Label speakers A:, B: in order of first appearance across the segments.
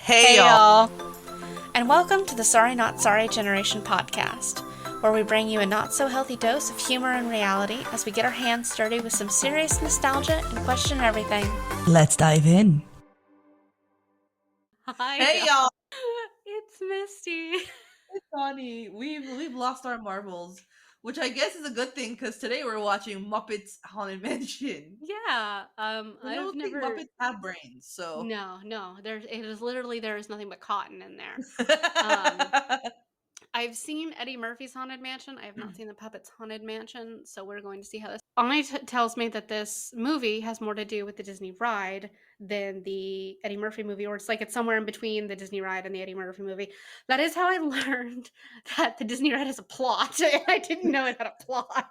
A: Hey y'all! And welcome to the Sorry Not Sorry Generation podcast, where we bring you a not-so-healthy dose of humor and reality as we get our hands dirty with some serious nostalgia and question everything.
B: Let's dive in.
C: Hi.
D: Hey y'all!
C: It's Misty.
D: It's Bonnie. We've lost our marbles, which I guess is a good thing because today we're watching Muppets Haunted Mansion.
C: Yeah.
D: I don't think Muppets have brains, so
C: No. There is nothing but cotton in there. I've seen Eddie Murphy's Haunted Mansion. I have not seen the Puppets Haunted Mansion, so we're going to see how this. Bonnie tells me that this movie has more to do with the Disney ride than the Eddie Murphy movie, or it's somewhere in between the Disney ride and the Eddie Murphy movie. That is how I learned that the Disney ride has a plot. I didn't know it had a plot.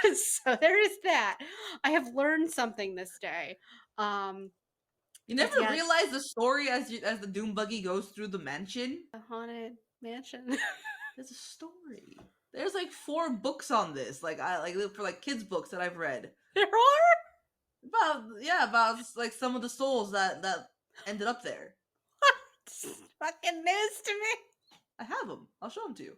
C: So there is that. I have learned something this day.
D: you never realize the story as the Doom Buggy goes through the mansion.
C: The Haunted Mansion.
D: There's a story. There's like 4 books on this. For kids books that I've read.
C: There are?
D: About like some of the souls that ended up there.
C: What? Fucking news to me.
D: I have them. I'll show them to you.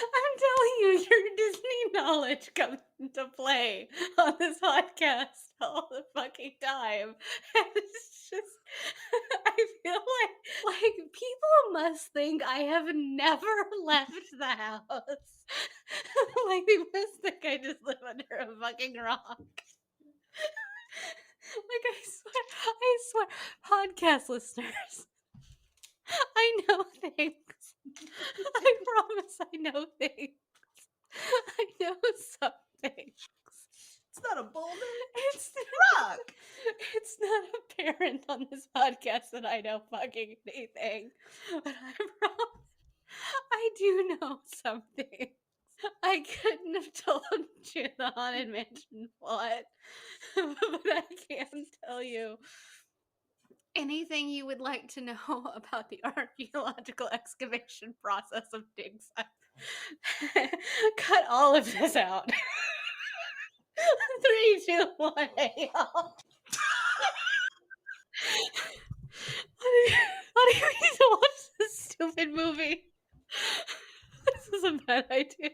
C: I'm telling you, your Disney knowledge comes into play on this podcast all the fucking time. And it's just, I feel like people must think I have never left the house. Like they must think I just live under a fucking rock. Like I swear, podcast listeners, I know things. I promise I know things. I know some things.
D: It's not a boulder.
C: It's
D: a rock.
C: It's not apparent on this podcast that I know fucking anything. But I do know some things. I couldn't have told you the Haunted Mansion plot, but I can tell you anything you would like to know about the archaeological excavation process of Dig Site. Cut all of this out. 3, 2, 1, hey y'all. How do you need to watch this stupid movie? This is a bad idea.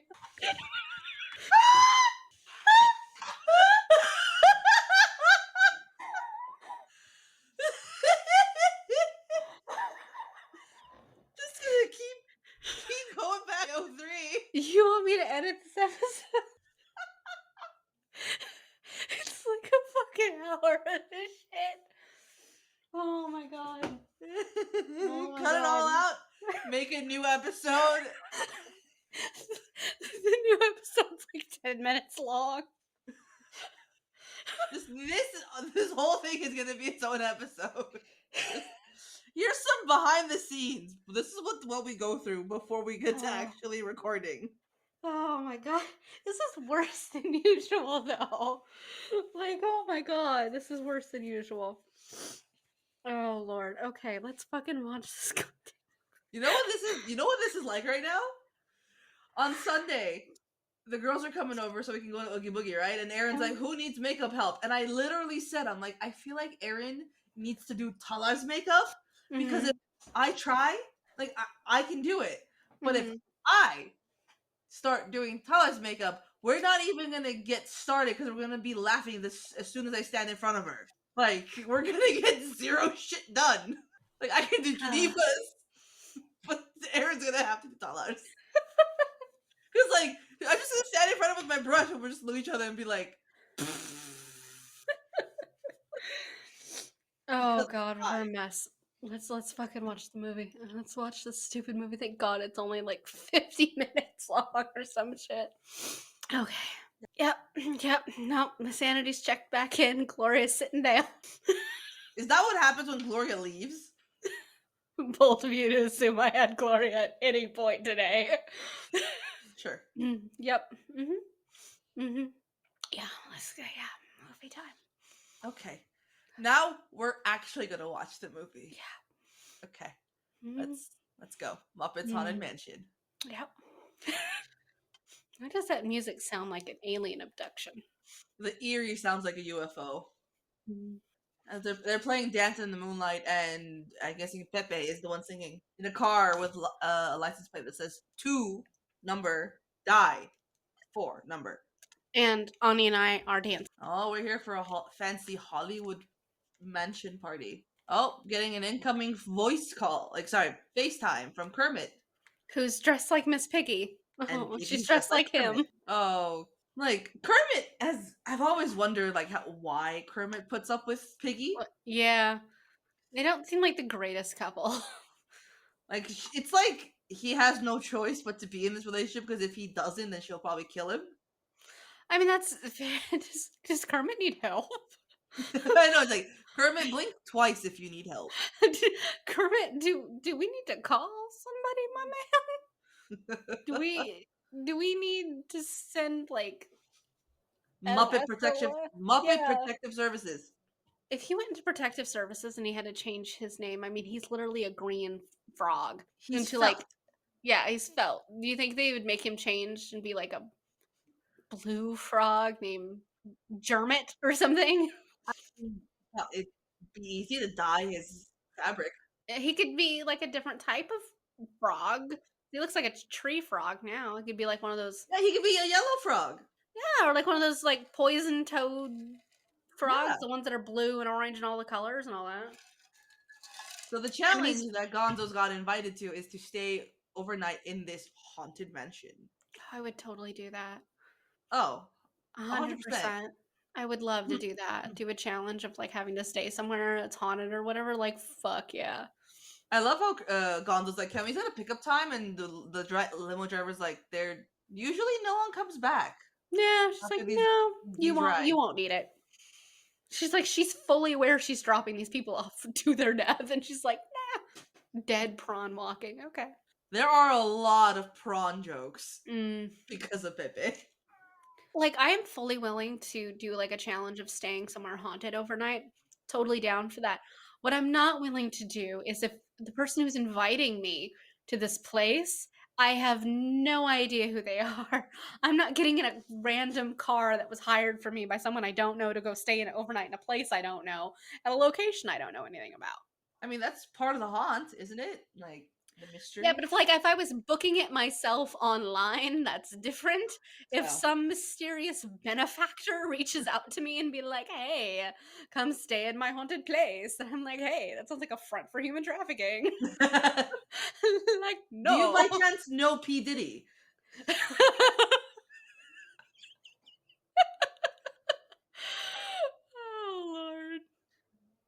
D: Just gonna keep going back. 03.
C: You want me to edit this episode? It's like a fucking hour of this shit. Oh my god.
D: Cut it all out. Make a new episode.
C: The new episode's like 10 minutes long.
D: This whole thing is gonna be its own episode. Here's some behind the scenes. This is what we go through before we get to actually recording.
C: Oh my god. This is worse than usual though. Like, oh my god, this is worse than usual. Oh lord. Okay, let's fucking watch this.
D: You know what this is? You know what this is like right now? On Sunday, the girls are coming over so we can go to Oogie Boogie, right? And Aaron's like, who needs makeup help? And I literally said, I'm like, I feel like Aaron needs to do Tala's makeup because if I try, like, I can do it. But if I start doing Tala's makeup, we're not even going to get started because we're going to be laughing as soon as I stand in front of her. Like, we're going to get zero shit done. Like, I can do Geneva's, but Aaron's going to have to do Tala's. Because, like, I'm just gonna stand in front of him with my brush and we'll just look at each other and be like,
C: oh god, we're a mess. Let's fucking watch the movie. Let's watch this stupid movie. Thank god it's only like 50 minutes long or some shit. Okay. Yep. Nope. My sanity's checked back in. Gloria's sitting down.
D: Is that what happens when Gloria leaves?
C: Bold of you to assume I had Gloria at any point today.
D: Sure.
C: Yep. Yeah, let's go. Yeah, movie time.
D: Okay. Now we're actually gonna watch the movie.
C: Yeah.
D: Okay. Let's go. Muppets Haunted Mansion.
C: Yep. Why does that music sound like an alien abduction?
D: The eerie sounds like a UFO. They're playing Dance in the Moonlight, and I'm guessing Pepe is the one singing in a car with a license plate that says 2 number die 4 number.
C: And Ani and I are dancing.
D: Oh, we're here for a fancy Hollywood mansion party. Oh, getting an incoming voice call. FaceTime from Kermit.
C: Who's dressed like Miss Piggy.
D: And
C: Oh,
D: Piggy's
C: she's dressed like him.
D: Kermit. Oh, like Kermit I've always wondered why Kermit puts up with Piggy.
C: Yeah. They don't seem like the greatest couple.
D: Like it's like he has no choice but to be in this relationship, because if he doesn't, then she'll probably kill him.
C: I mean, that's does Kermit need help?
D: I know, it's like, Kermit, blink twice if you need help.
C: Kermit, do we need to call somebody, my man? Do we need to send like
D: Muppet
C: Yeah.
D: Protective Services.
C: If he went into protective services and he had to change his name, I mean, he's literally a green frog.
D: He's
C: He's felt. Do you think they would make him change and be like a blue frog named Jermit or something?
D: It'd be easy to dye his fabric.
C: He could be like a different type of frog. He looks like a tree frog now. He could be like one of those.
D: Yeah, he could be a yellow frog.
C: Yeah, or like one of those like poison toad frogs,
D: Yeah.
C: the ones that are blue and orange and all the colors and all that.
D: So the challenge that Gonzo's got invited to is to stay overnight in this haunted mansion.
C: I would totally do that.
D: Oh,
C: 100%. I would love to do that. Do a challenge of like having to stay somewhere that's haunted or whatever. Like, fuck yeah.
D: I love how Gonzo's like, Kemi's at a pickup time, and the limo driver's like, they're usually no one comes back.
C: Yeah, she's like, no, you won't need it. She's like, she's fully aware she's dropping these people off to their death, and she's like, nah, dead prawn walking. Okay.
D: There are a lot of prawn jokes because of Pepe.
C: Like, I am fully willing to do like a challenge of staying somewhere haunted overnight. Totally down for that. What I'm not willing to do is if the person who's inviting me to this place, I have no idea who they are. I'm not getting in a random car that was hired for me by someone I don't know to go stay in overnight in a place I don't know, at a location I don't know anything about.
D: I mean, that's part of the haunt, isn't it? Like, the mystery.
C: Yeah, but if I was booking it myself online, that's different. If some mysterious benefactor reaches out to me and be like, "Hey, come stay in my haunted place," and I'm like, "Hey, that sounds like a front for human trafficking." Like, no.
D: Do you by chance know P. Diddy?
C: Oh Lord.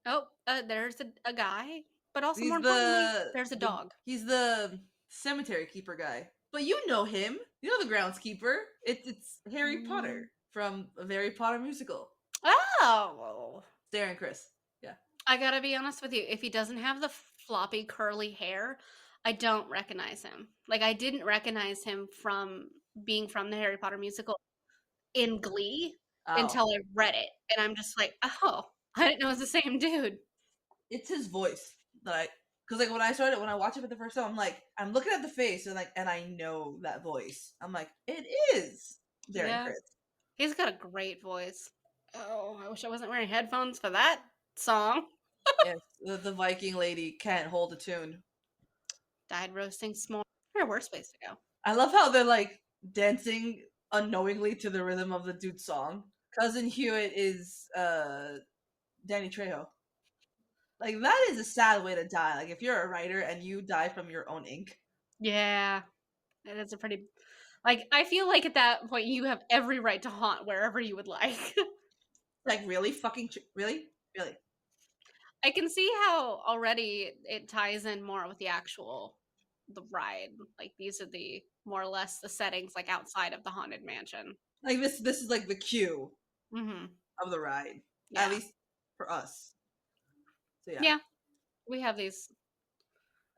C: Oh, there's a guy, but also more importantly, there's a dog.
D: He's the cemetery keeper guy. But you know him. You know the groundskeeper. It's Harry Potter from a Harry Potter musical.
C: Oh.
D: Darren Chris. Yeah.
C: I gotta be honest with you. If he doesn't have the floppy curly hair, I don't recognize him. Like, I didn't recognize him from being from the Harry Potter musical in Glee until I read it. And I'm just like, oh, I didn't know it was the same dude.
D: It's his voice that because like when I watched it for the first time, I'm like, I'm looking at the face and I know that voice. I'm like, it is Darren Chris.
C: He's got a great voice. Oh, I wish I wasn't wearing headphones for that song.
D: Yes, the Viking lady can't hold a tune.
C: Died roasting s'more. Where worse place to go.
D: I love how they're like dancing unknowingly to the rhythm of the dude's song. Cousin Hewitt is Danny Trejo. Like, that is a sad way to die. Like, if you're a writer and you die from your own ink.
C: Yeah. That is a pretty... Like, I feel like at that point you have every right to haunt wherever you would like.
D: Like, really? Really? Really?
C: I can see how already it ties in more with the ride. Like, these are the more or less the settings like outside of the haunted mansion.
D: Like, this is like the cue of the ride. Yeah. At least for us. So,
C: yeah. We have these.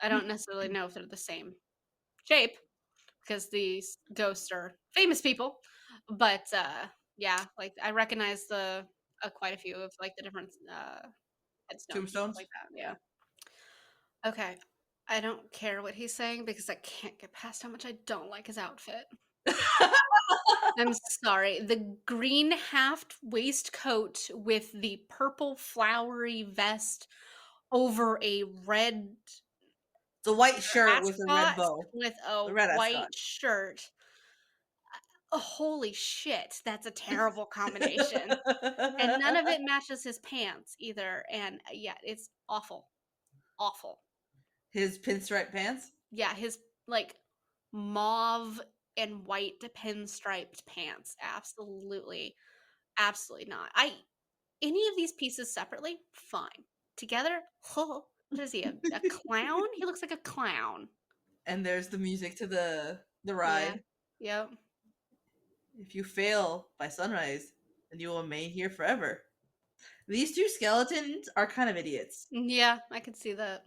C: I don't necessarily know if they're the same shape because these ghosts are famous people, but yeah, like I recognize the quite a few of like the different headstones,
D: tombstones
C: like that. Yeah. Okay, I don't care what he's saying because I can't get past how much I don't like his outfit. I'm sorry. The green half waistcoat with the purple flowery vest over a red
D: It's a white shirt with a red
C: ascot
D: bow.
C: with a
D: The red ascot.
C: white shirt. Oh, holy shit, that's a terrible combination. And none of it matches his pants either. And yeah, it's awful. Awful.
D: His pinstripe pants.
C: Yeah, his like mauve and white pinstriped pants. Absolutely. Absolutely not. Any of these pieces separately, fine. Together, what is he? A clown? He looks like a clown.
D: And there's the music to the
C: Yeah.
D: ride.
C: Yep.
D: If you fail by sunrise, then you will remain here forever. These two skeletons are kind of idiots.
C: Yeah, I can see that.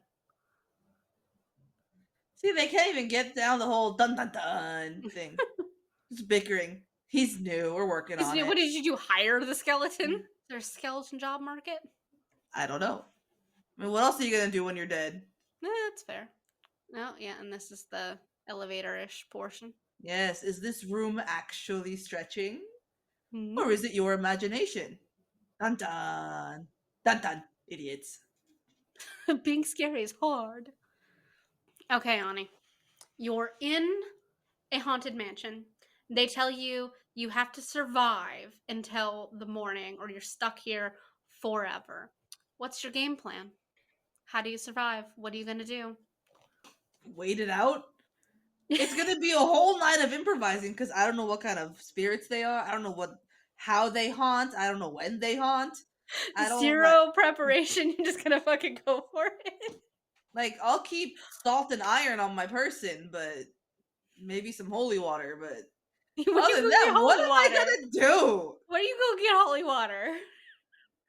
D: See, they can't even get down the whole dun dun dun thing. Just bickering. He's new. We're working on it.
C: What did you do? Hire the skeleton? Is there a skeleton job market?
D: I don't know. I mean, what else are you gonna do when you're dead?
C: That's fair. Oh, yeah, and this is the elevator-ish portion.
D: Yes. Is this room actually stretching,
C: Mhm.
D: or is it your imagination? Dun dun dun dun. Idiots.
C: Being scary is hard. Okay, Ani. You're in a haunted mansion. They tell you you have to survive until the morning or you're stuck here forever. What's your game plan? How do you survive? What are you going to do?
D: Wait it out. It's gonna be a whole night of improvising because I don't know what kind of spirits they are. I don't know how they haunt. I don't know when they haunt. I don't
C: Zero preparation. You're just going to fucking go for it.
D: like. I'll keep salt and iron on my person, but maybe some holy water. But
C: What
D: other
C: you
D: than
C: go
D: that,
C: get
D: what
C: holy
D: am I
C: water?
D: gonna do
C: What do you go get holy water?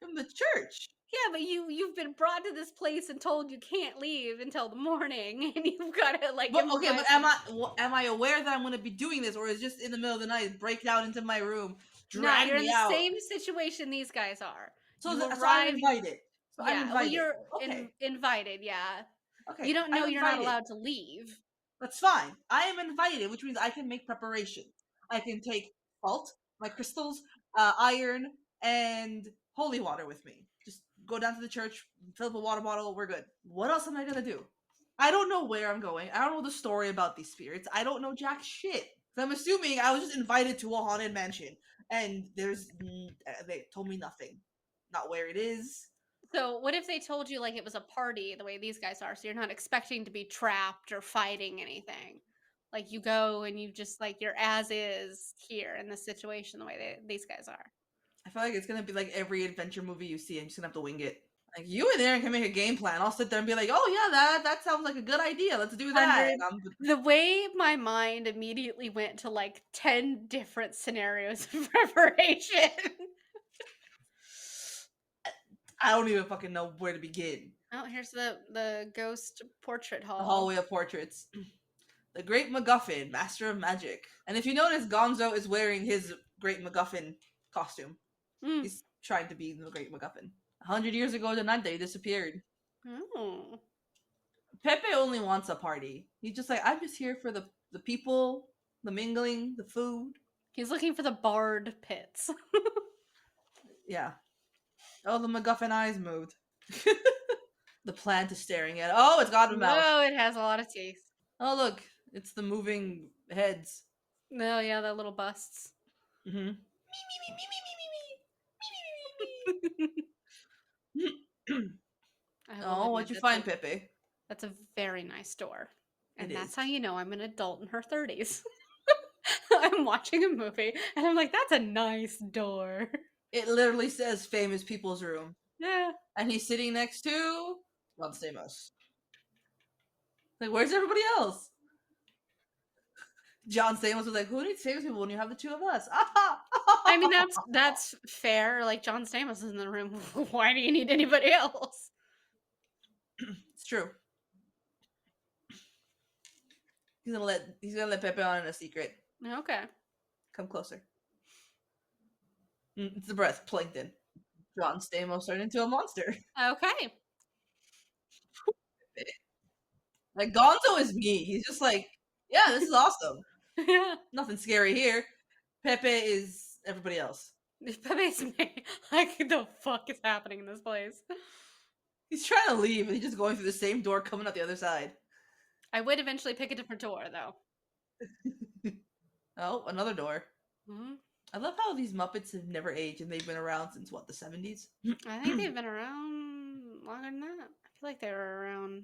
D: from the church?
C: Yeah, but you've been brought to this place and told you can't leave until the morning, and you've got to like.
D: But okay, but
C: improvise
D: am I aware that I'm gonna be doing this, or is just in the middle of the night break out into my room,
C: No,
D: drag
C: you're in
D: me
C: the
D: out?
C: same situation these guys are.
D: So,
C: You
D: so I'm
C: arrive,
D: invited. So I'm
C: yeah. Well,
D: invited.
C: you're
D: Okay,
C: invited, yeah.
D: okay,
C: You don't know
D: I'm
C: you're not
D: invited.
C: allowed to leave.
D: That's fine. I am invited, which means I can make preparation. I can take salt, my crystals, iron, and holy water with me. Just go down to the church, fill up a water bottle, we're good. What else am I gonna do? I don't know where I'm going. I don't know the story about these spirits. I don't know jack shit. So I'm assuming I was just invited to a haunted mansion, and they told me nothing. Not where it is.
C: So, what if they told you like it was a party the way these guys are? So you're not expecting to be trapped or fighting anything. Like you go and you just like you're as is here in this situation the way these guys are.
D: I feel like it's gonna be like every adventure movie you see. I'm just gonna have to wing it. Like you and Aaron can make a game plan. I'll sit there and be like, "Oh yeah, that sounds like a good idea. Let's do that." And
C: The way my mind immediately went to like 10 different scenarios of preparation.
D: I don't even fucking know where to begin.
C: Oh, here's the ghost portrait hall.
D: The hallway of portraits. The Great MacGuffin, Master of Magic. And if you notice, Gonzo is wearing his Great MacGuffin costume.
C: Mm.
D: He's trying to be the Great MacGuffin. 100 years ago tonight, they disappeared.
C: Oh.
D: Pepe only wants a party. He's just like, I'm just here for the people, the mingling, the food.
C: He's looking for the barred pits.
D: Yeah. Oh, the MacGuffin eyes moved. The plant is staring at. Oh, it's got a mouth.
C: Oh, it has a lot of teeth.
D: Oh, look, it's the moving heads.
C: No, yeah, the little busts.
D: Mm-hmm. Oh, what'd you find, Pepe?
C: That's a very nice door. And
D: It
C: that's
D: is.
C: how you know I'm an adult in her 30s. I'm watching a movie and I'm like, that's a nice door.
D: It literally says famous people's room.
C: Yeah.
D: And he's sitting next to John Stamos. Like, where's everybody else? John Stamos was like, who needs famous people when you have the two of us?
C: I mean, that's fair. Like, John Stamos is in the room. Why do you need anybody else?
D: It's true. He's gonna let Pepe on in a secret.
C: Okay.
D: Come closer. It's the breath, plankton. John Stamos turned into a monster.
C: Okay.
D: Like, Gonzo is me. He's just like, yeah, this is awesome.
C: Yeah.
D: Nothing scary here. Pepe is everybody else.
C: Pepe's like, the fuck is happening in this place?
D: He's trying to leave, and he's just going through the same door, coming out the other side.
C: I would eventually pick a different door, though.
D: Oh, another door.
C: Hmm?
D: I love how these Muppets have never aged, and they've been around since what, the 70s?
C: I think they've been around longer than that. I feel like they were around.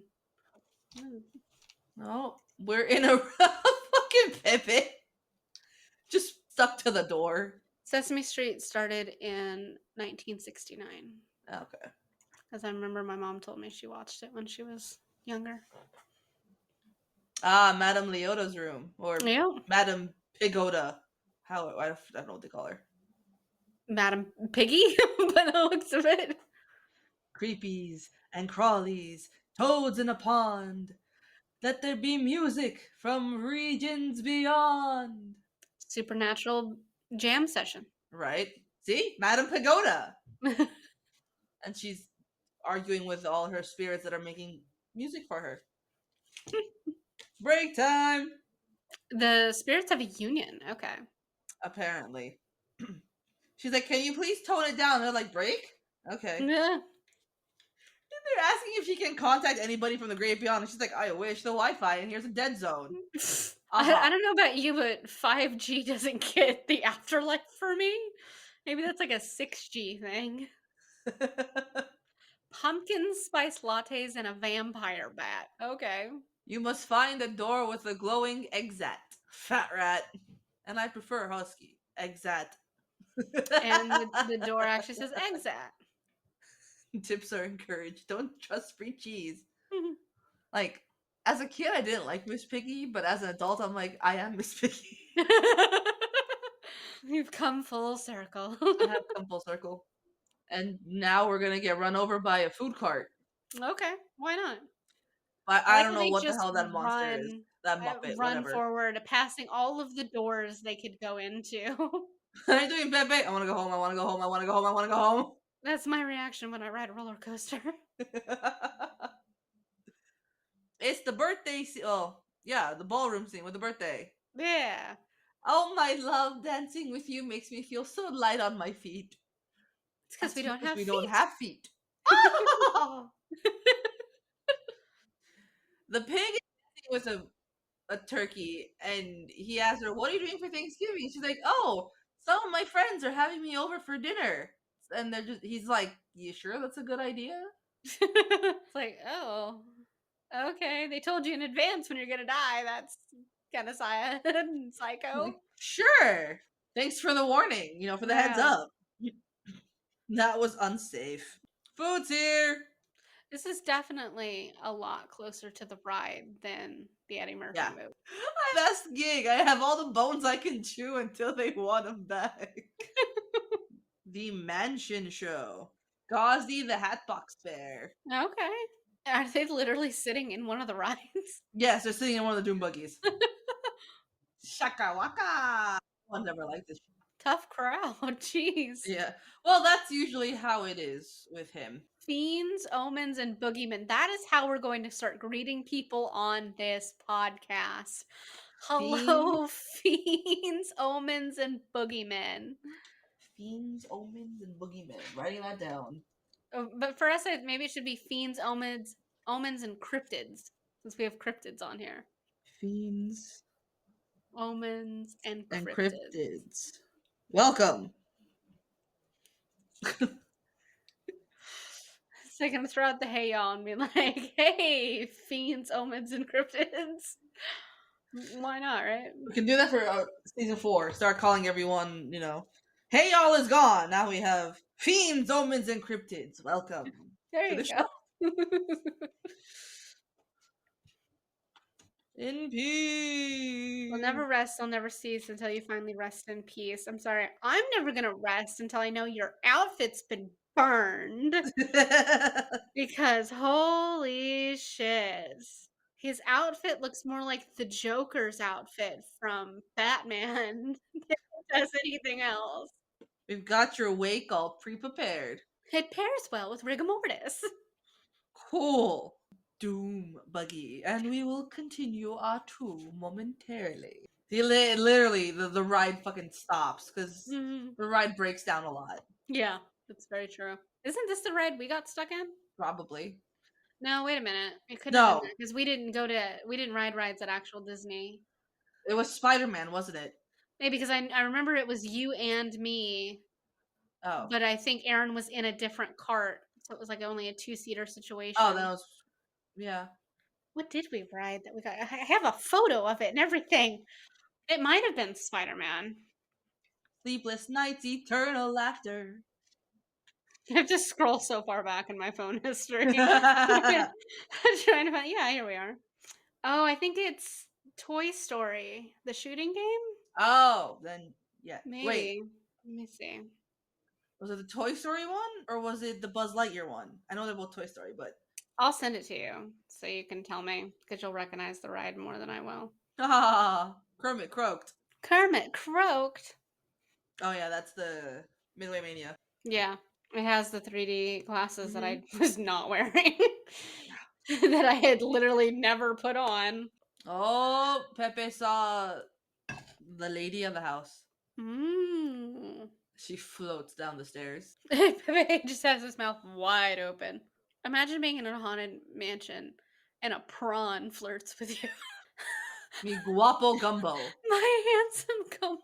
D: Oh, we're in a fucking Pepe. Just stuck to the door.
C: Sesame Street started in 1969.
D: Okay.
C: As I remember, my mom told me she watched it when she was younger.
D: Ah, Madame Leota's room. Or
C: Yeah.
D: Madame Pigoda. How, I don't know what they call her.
C: Madam Piggy, by the looks of it.
D: Creepies and crawlies, toads in a pond. Let there be music from regions beyond.
C: Supernatural jam session.
D: Right? See? Madame Pagoda. And she's arguing with all her spirits that are making music for her. Break time!
C: The spirits have a union. Okay.
D: Apparently. She's like, can you please tone it down? They're like, break? Okay.
C: Yeah.
D: They're asking if she can contact anybody from the great beyond. And she's like, I wish the Wi-Fi, and here's a dead zone.
C: I don't know about you, but 5G doesn't get the afterlife for me. Maybe that's like a 6G thing. Pumpkin spice lattes and a vampire bat. Okay.
D: You must find a door with a glowing exat. Fat rat. And I prefer husky. Exat.
C: And the door actually says exat.
D: Tips are encouraged. Don't trust free cheese. Like, as a kid, I didn't like Miss Piggy, but as an adult, I'm like, I am Miss Piggy.
C: You've come full circle.
D: I have come full circle. And now we're gonna get run over by a food cart.
C: Okay, why not?
D: I don't know what the hell that monster is. That Muppet,
C: run
D: whatever.
C: forward, passing all of the doors they could go into.
D: How are you doing, Pepe? I wanna go home, I wanna go home, I wanna go home, I wanna go home.
C: That's my reaction when I ride a roller coaster.
D: It's the birthday oh, yeah, the ballroom scene with the birthday.
C: Yeah.
D: Oh, my love, dancing with you makes me feel so light on my feet.
C: It's because we don't have
D: we
C: feet.
D: don't have feet. The pig is dancing with a turkey, and he asks her, "What are you doing for Thanksgiving?" She's like, "Oh, some of my friends are having me over for dinner." And he's like, "You sure that's a good idea?"
C: It's like, oh, okay. They told you in advance when you're gonna die. That's kind of psycho.
D: Like, sure. Thanks for the warning, for the heads
C: Yeah.
D: up. That was unsafe. Food's here.
C: This is definitely a lot closer to the ride than the Eddie Murphy
D: Yeah.
C: movie.
D: Best gig. I have all the bones I can chew until they want them back. The Mansion Show. Gauzy the Hatbox Bear.
C: Okay. Are they literally sitting in one of the rides?
D: Yes, they're sitting in one of the doom buggies. Shaka waka. One never liked this.
C: Tough crowd. Jeez.
D: Yeah. Well, that's usually how it is with him.
C: Fiends, omens, and boogeymen. That is how we're going to start greeting people on this podcast. Hello, fiends, omens, and boogeymen.
D: Fiends, omens, and boogeymen. Writing that down.
C: But for us, maybe it should be fiends, omens, and cryptids, since we have cryptids on here.
D: Fiends,
C: Omens, and cryptids.
D: and cryptids. Welcome.
C: So I'm gonna throw out the hey y'all and be like, hey, fiends, omens, and cryptids. Why not, right?
D: We can do that for season 4. Start calling everyone, hey, y'all is gone. Now we have fiends, omens, and cryptids. Welcome.
C: There you go.
D: In peace.
C: We'll never rest, I'll never cease until you finally rest in peace. I'm sorry, I'm never gonna rest until I know your outfit's been burned. Because holy shit. His outfit looks more like the Joker's outfit from Batman than it does anything else.
D: We've got your wake all pre-prepared.
C: It pairs well with rigor mortis.
D: Cool. Doom buggy. And we will continue our tour momentarily. Literally, the ride fucking stops because
C: Mhm.
D: the ride breaks down a lot.
C: Yeah, that's very true. Isn't this the ride we got stuck in?
D: Probably.
C: No, wait a minute. It couldn't have been
D: No,
C: there because we didn't ride rides at actual Disney.
D: it was Spider-Man, wasn't it?
C: Maybe because I remember it was you and me,
D: Oh.
C: but I think Aaron was in a different cart, so it was like only a two-seater
D: Oh, that
C: situation.
D: was yeah.
C: What did we ride that we got? I have a photo of it and everything. It might have been Spider-Man.
D: Sleepless nights, eternal laughter.
C: I have to scroll so far back in my phone history. Trying to find, yeah, here we are. Oh, I think it's Toy Story, the shooting game?
D: Oh, then yeah. Wait,
C: Maybe. Let me see.
D: was it the Toy Story one or was it the Buzz Lightyear one? I know they're both Toy Story, but
C: I'll send it to you so you can tell me because you'll recognize the ride more than I will.
D: Kermit croaked.
C: Kermit croaked.
D: Oh yeah, that's the Midway Mania.
C: Yeah, it has the 3D glasses that I
D: Mhm.
C: was not wearing, that I had literally never put on.
D: Oh, Pepe saw the lady of the house.
C: Mm.
D: She floats down the stairs.
C: Pepe just has his mouth wide open. Imagine being in a haunted mansion and a prawn flirts with you.
D: Mi guapo gumbo.
C: My handsome gumbo.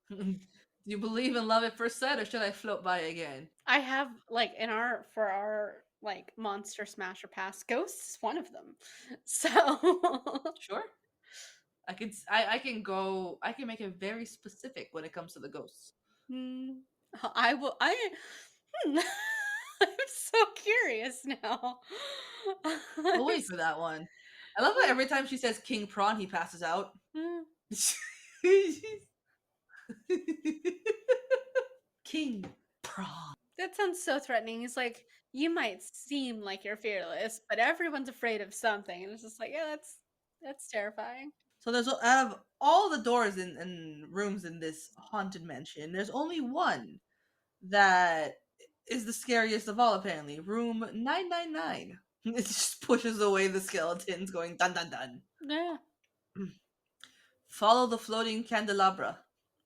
D: Do you believe in love at first sight, or should I float by again?
C: I have like in our for our like monster smasher pass, ghosts is one of them. So
D: Sure. I can go. I can make it very specific when it comes to the ghosts.
C: Hmm, I will. Hmm, I'm so curious now.
D: We'll wait for that one. I love that every time she says King Prawn, he passes out. King Prawn.
C: That sounds so threatening. He's like, you might seem like you're fearless, but everyone's afraid of something. And it's just like, yeah, that's terrifying.
D: So there's out of all the doors and rooms in this haunted mansion, there's only one that is the scariest of all. Apparently, room 999. It just pushes away the skeletons, going dun dun dun.
C: Yeah.
D: Follow the floating candelabra.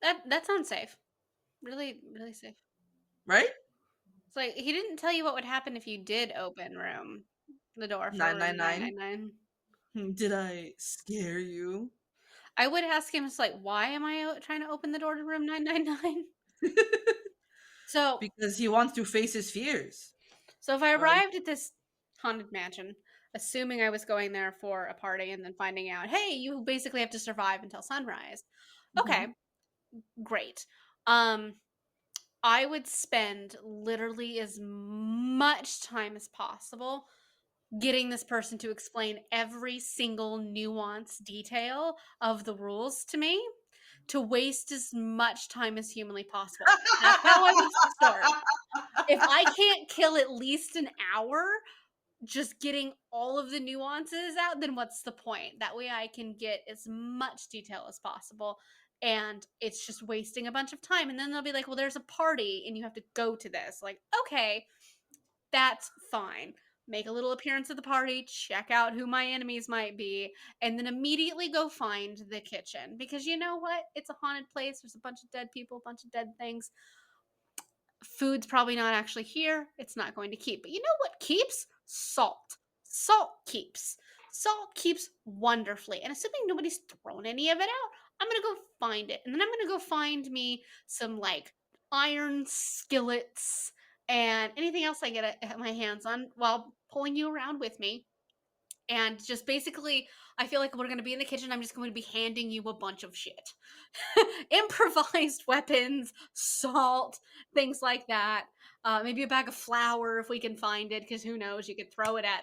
C: That sounds safe. Really, really safe.
D: Right?
C: It's like he didn't tell you what would happen if you did open the door for room
D: 999.
C: 999.
D: Did I scare you?
C: I would ask him, it's like, why am I trying to open the door to room 999? So,
D: Because he wants to face his fears.
C: so if I
D: Or
C: arrived at this haunted mansion, assuming I was going there for a party and then finding out, hey, you basically have to survive until sunrise. Okay,
D: Mhm.
C: great. I would spend literally as much time as possible getting this person to explain every single nuance detail of the rules to me to waste as much time as humanly possible. That's how I would start. If I can't kill at least an hour just getting all of the nuances out, then what's the point? That way I can get as much detail as possible. And it's just wasting a bunch of time. And then they'll be like, well, there's a party and you have to go to this. Like, okay, that's fine. Make a little appearance at the party, check out who my enemies might be, and then immediately go find the kitchen. Because you know what? It's a haunted place. There's a bunch of dead people, a bunch of dead things. Food's probably not actually here. It's not going to keep. But you know what keeps? Salt. Salt keeps. Salt keeps wonderfully. And assuming nobody's thrown any of it out, I'm going to go find it. And then I'm going to go find me some like iron skillets and anything else I get my hands on while pulling you around with me. And just basically, I feel like we're going to be in the kitchen. I'm just going to be handing you a bunch of shit. Improvised weapons, salt, things like that. Maybe a bag of flour if we can find it, because who knows? You could throw it at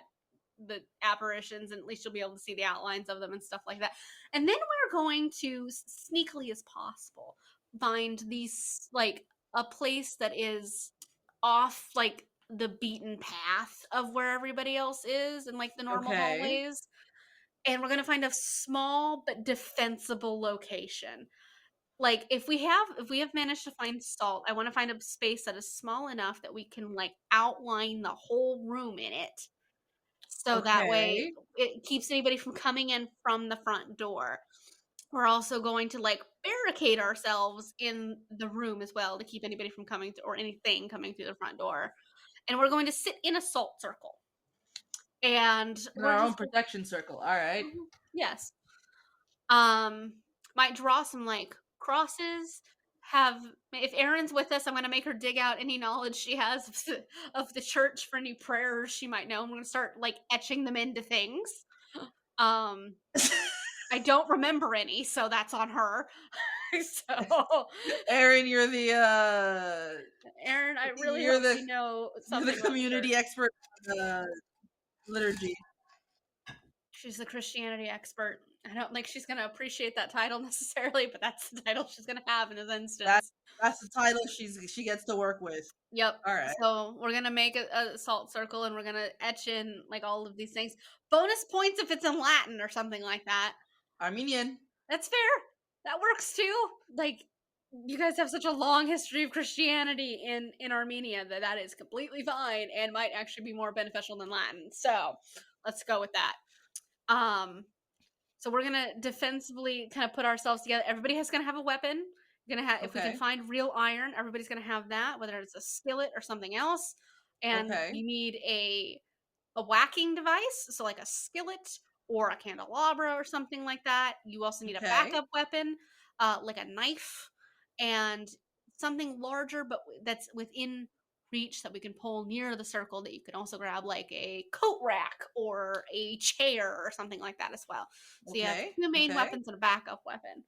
C: the apparitions and at least you'll be able to see the outlines of them and stuff like that. And then we're going to, sneakily as possible, find these, like, a place that is off, like, the beaten path of where everybody else is and like the normal
D: okay.
C: hallways, and we're going to find a small but defensible location. Like if we have managed to find salt, I want to find a space that is small enough that we can like outline the whole room in it So that way
D: Okay.
C: it keeps anybody from coming in from the front door. We're also going to like barricade ourselves in the room as well to keep anybody from coming to, or anything coming through the front door. And we're going to sit in a salt circle. And
D: In
C: we're
D: our own
C: just
D: protection circle. All right.
C: yes. Um might draw some like crosses. Have if Erin's with us, I'm gonna make her dig out any knowledge she has of the church for any prayers she might know. I'm gonna start like etching them into things. Um I don't remember any, so that's on her. So,
D: Erin, you're the
C: Erin, I really
D: you're
C: hope
D: the
C: you know
D: you're the
C: something about the church.
D: community expert on liturgy.
C: She's the Christianity expert. I don't think she's going to appreciate that title necessarily, but that's the title she's going to have in this
D: That
C: instance.
D: that's the title she gets to work with.
C: Yep.
D: All right.
C: So we're gonna make a salt circle and we're gonna etch in like all of these things. Bonus points if it's in Latin or something like that.
D: Armenian.
C: That's fair. That works too. Like you guys have such a long history of Christianity in Armenia that is completely fine and might actually be more beneficial than Latin. So let's go with that. So we're gonna defensively kind of put ourselves together. Everybody has gonna have a weapon. You're gonna have if we can
D: Okay.
C: find real iron, everybody's gonna have that, whether it's a skillet or something else. And
D: Okay.
C: you need a whacking device, so like a skillet or a candelabra or something like that. You also need a
D: Okay.
C: backup weapon, like a knife and something larger, but that's within reach that we can pull near the circle. That you can also grab, like a coat rack or a chair or something like that as well. So you have
D: Okay.
C: two main
D: Okay.
C: weapons and a backup weapon,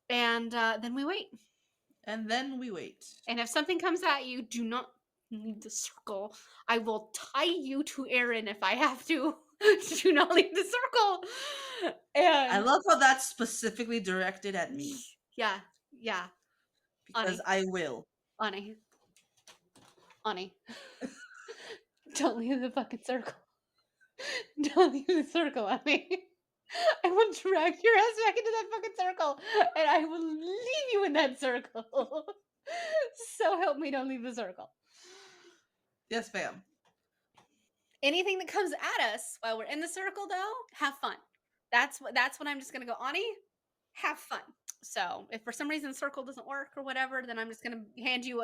C: and then we wait.
D: And then we wait.
C: And if something comes at you, do not leave the circle. I will tie you to Erin if I have to. Do not leave the circle.
D: I
C: And
D: love how that's specifically directed at me
C: yeah, yeah,
D: because
C: Ani,
D: I will.
C: Ani, Ani. Don't leave the fucking circle. Don't leave the circle, Ani. I will drag your ass back into that fucking circle, and I will leave you in that circle. So help me, don't leave the circle.
D: Yes, ma'am.
C: Anything that comes at us while we're in the circle, though, have fun. That's what I'm just gonna go, Ani, have fun. So if for some reason circle doesn't work or whatever, then I'm just gonna hand you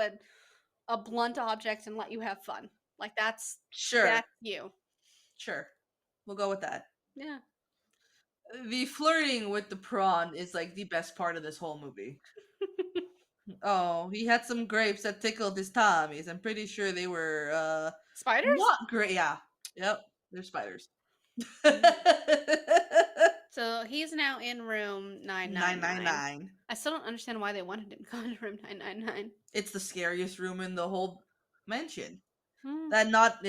C: a blunt object and let you have fun. Like that's
D: Sure.
C: you.
D: Sure. We'll go with that.
C: Yeah.
D: The flirting with the prawn is like the best part of this whole movie. Oh, he had some grapes that tickled his tummies. I'm pretty sure they were
C: Spiders?
D: not great. Yeah. Yep. They're spiders.
C: So he's now in room 999.
D: 999.
C: I still don't understand why they wanted him to go into room 999.
D: It's the scariest room in the whole mansion.
C: Hmm.
D: That not,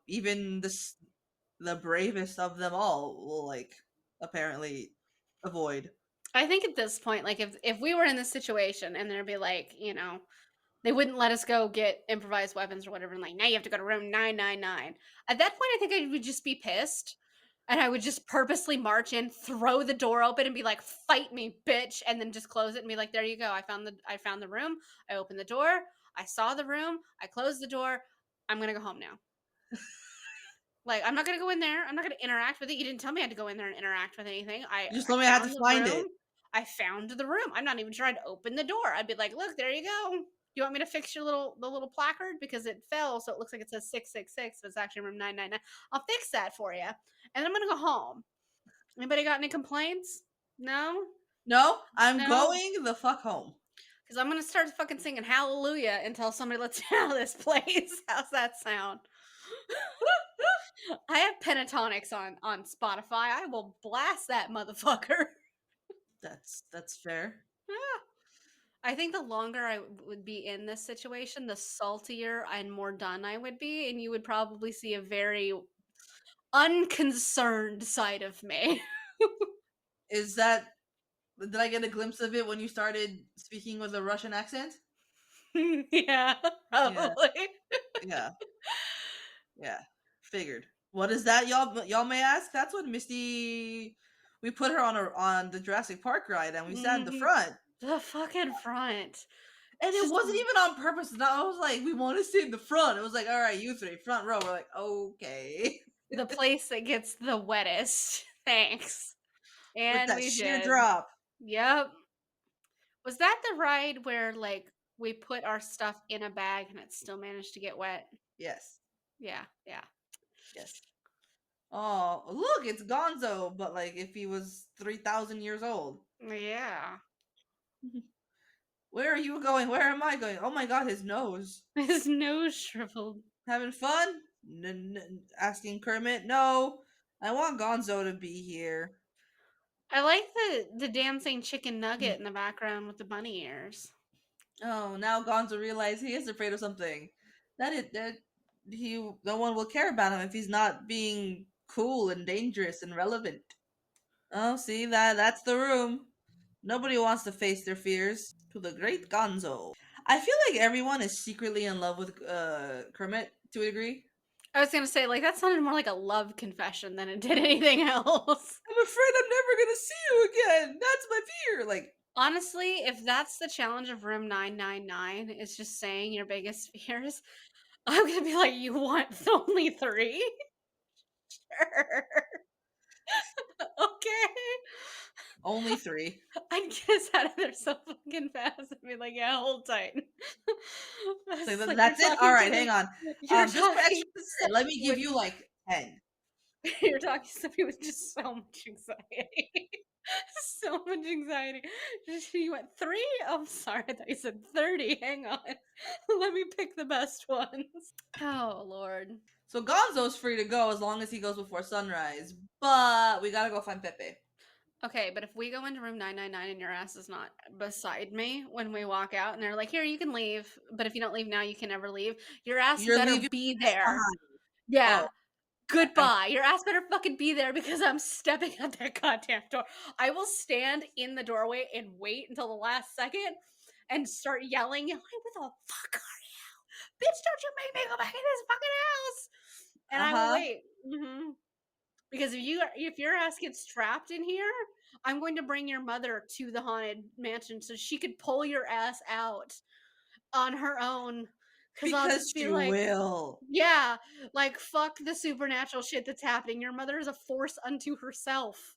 D: even the bravest of them all will like apparently avoid.
C: I think at this point, like if we were in this situation and there'd be like, they wouldn't let us go get improvised weapons or whatever, and like now you have to go to room 999. At that point, I think I would just be pissed. And I would just purposely march in, throw the door open, and be like, "Fight me, bitch!" And then just close it and be like, "There you go. I found the room. I opened the door. I saw the room. I closed the door. I'm gonna go home now." Like, I'm not gonna go in there. I'm not gonna interact with it. You didn't tell me I had to go in there and interact with anything.
D: You just told me I had to
C: found the
D: find it.
C: room. I found the room. I'm not even trying to open the door. I'd be like, "Look, there you go. You want me to fix your the little placard because it fell, so it looks like it says 666, but it's actually room 999. I'll fix that for you, and then I'm gonna go home." Anybody got any complaints? No?
D: No, I'm
C: No?
D: going the fuck home.
C: Because I'm going to start fucking singing hallelujah until somebody lets me out of this place. How's that sound? I have pentatonics on Spotify. I will blast that motherfucker.
D: That's fair.
C: Yeah. I think the longer I would be in this situation, the saltier and more done I would be, and you would probably see a very unconcerned side of me.
D: Is that did I get a glimpse of it when you started speaking with a Russian accent?
C: Yeah, probably.
D: Yeah. Yeah. Figured. What is that, y'all may ask? That's what Misty we put her on the Jurassic Park ride and we sat in the front.
C: The fucking front.
D: And it wasn't even on purpose. I was like, we want to sit in the front. It was like, all right, you three, front row. We're like, okay.
C: the place that gets the wettest. Thanks.
D: With
C: And
D: that
C: we
D: sheer
C: did.
D: drop.
C: Yep. Was that the ride where like we put our stuff in a bag and it still managed to get wet?
D: Yes.
C: Yeah, yeah.
D: Yes. Oh, look, it's Gonzo, but like if he was 3,000 years old.
C: Yeah.
D: Where are you going? Where am I going? Oh my god, his nose.
C: His nose shriveled.
D: Having fun? Asking Kermit? No. I want Gonzo to be here.
C: I like the dancing chicken nugget in the background with the bunny ears.
D: Oh, now Gonzo realizes he is afraid of something. That no one will care about him if he's not being cool and dangerous and relevant. Oh, see that's the room. Nobody wants to face their fears. To the great Gonzo. I feel like everyone is secretly in love with Kermit to a degree.
C: I was gonna say, like, that sounded more like a love confession than it did anything else.
D: I'm afraid I'm never gonna see you again. That's my fear. Like,
C: Honestly, if that's the challenge of room 999, is just saying your biggest fears, I'm gonna be like, you want only 3? Sure. Okay.
D: only 3.
C: I'd get us out of there so fucking fast. I'd be like, yeah, hold tight.
D: So
C: It's like you're
D: that's it. All
C: talking to
D: right,
C: me.
D: hang on.
C: You're
D: Just for
C: talking
D: extra
C: to
D: credit, let me
C: somebody
D: give
C: with
D: you like 10.
C: you're talking to somebody with just so much anxiety. So much anxiety. Just you went 3? Oh, I'm sorry, I thought you said 30. Hang on. Let me pick the best ones. Oh Lord.
D: So Gonzo's free to go as long as he goes before sunrise. But we gotta go find Pepe.
C: Okay, but if we go into room 999 and your ass is not beside me when we walk out and they're like, here, you can leave, but if you don't leave now, you can never leave, your ass
D: You're
C: better
D: leaving
C: be
D: us
C: there.
D: behind.
C: Yeah.
D: Oh, I
C: Goodbye. Your ass better fucking be there because I'm stepping out that goddamn door. I will stand in the doorway and wait until the last second and start yelling, like, what the fuck are you? Bitch, don't you make me go back in this fucking house. And I will
D: uh-huh.
C: wait. Because if your ass gets trapped in here, I'm going to bring your mother to the haunted mansion so she could pull your ass out on her own. Because I'll
D: Because
C: just be
D: she
C: like,
D: will.
C: yeah, like fuck the supernatural shit that's happening. Your mother is a force unto herself.